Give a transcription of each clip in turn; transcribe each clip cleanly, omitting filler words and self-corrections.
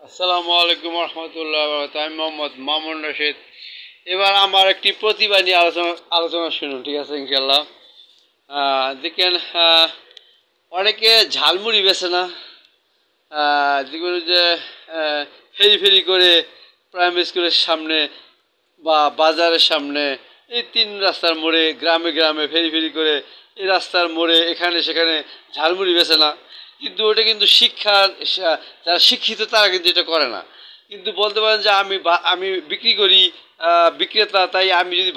আসসালামু আলাইকুম রহমতুল্লাহ বারাকাতুহু। আমি মোহাম্মদ মামুন রশিদ। এবার আমার একটি প্রতিভা নিয়ে আলোচনা শুনুন, ঠিক আছে ইনশাল্লাহ। দেখেন, অনেকে ঝালমুড়ি বেছে না, যেগুলো যে ফেরি ফেরি করে প্রাইমারি স্কুলের সামনে বা বাজারের সামনে, এই তিন রাস্তার মোড়ে, গ্রামে গ্রামে ফেরি ফেরি করে এই রাস্তার মোড়ে এখানে সেখানে ঝালমুড়ি বেছে না। কিন্তু ওটা কিন্তু যারা শিক্ষিত তারা কিন্তু এটা করে না। কিন্তু বলতে পারেন যে আমি বিক্রি করি, বিক্রেতা, তাই আমি যদি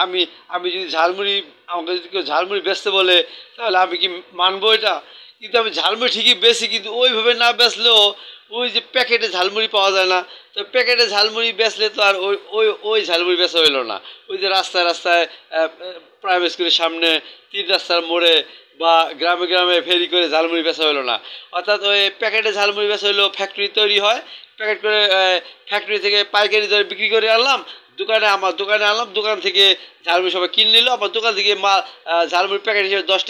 আমি আমি যদি ঝালমুড়ি, আমাকে যদি কেউ ঝালমুড়ি বেচতে বলে, তাহলে আমি কি মানবো এটা? কিন্তু আমি ঝালমুড়ি ঠিকই বেচি, কিন্তু ওইভাবে না বেচলেও ওই যে প্যাকেটে ঝালমুড়ি পাওয়া যায় না, তো প্যাকেটে ঝালমুড়ি বেচলে তো আর ওই ওই ওই ঝালমুড়ি বেচা হইলো না। ওই যে রাস্তায় রাস্তায় প্রাইভেট স্কুলের সামনে, তিন রাস্তার মোড়ে বা গ্রামে গ্রামে ফেরি করে ঝালমুড়ি বেচা হইলো না। অর্থাৎ ওই প্যাকেটে ঝালমুড়ি বেচা হইলো ফ্যাক্টরি তৈরি হয়, প্যাকেট করে ফ্যাক্টরি থেকে পাইকারি দরে বিক্রি করে আনলাম, আমার দোকানে আনলাম, দোকান থেকে ঝালমুড়ি সবাই কিনে নিল, আমার দোকান থেকে ঝালমুড়ি প্যাকেট হিসেবে 10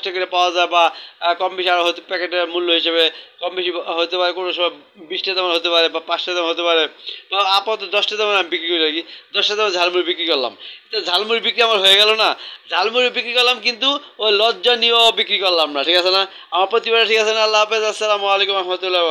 টাকা করে পাওয়া যায়, বা কম বেশি আরও হয়তো প্যাকেটের মূল্য হিসেবে কম বেশি হতে পারে, কোনো সময় 20 টাকা দাম হতে পারে বা 5 টাকা দাম হতে পারে, বা আপাতত 10 টাকা দামে আমি বিক্রি করে রাখি, 10 টাকা দামে ঝালমুড়ি বিক্রি করলাম। তো ঝালমুড়ি বিক্রি আমার হয়ে গেল না? ঝালমুড়ি বিক্রি করলাম, কিন্তু ওই লজ্জা নিয়েও বিক্রি করলাম না, ঠিক আছে না? আমার প্রতিবারে, ঠিক আছে না? আল্লাহ হাফেজ, আসসালামু আলাইকুম রহমতুল্লাহ।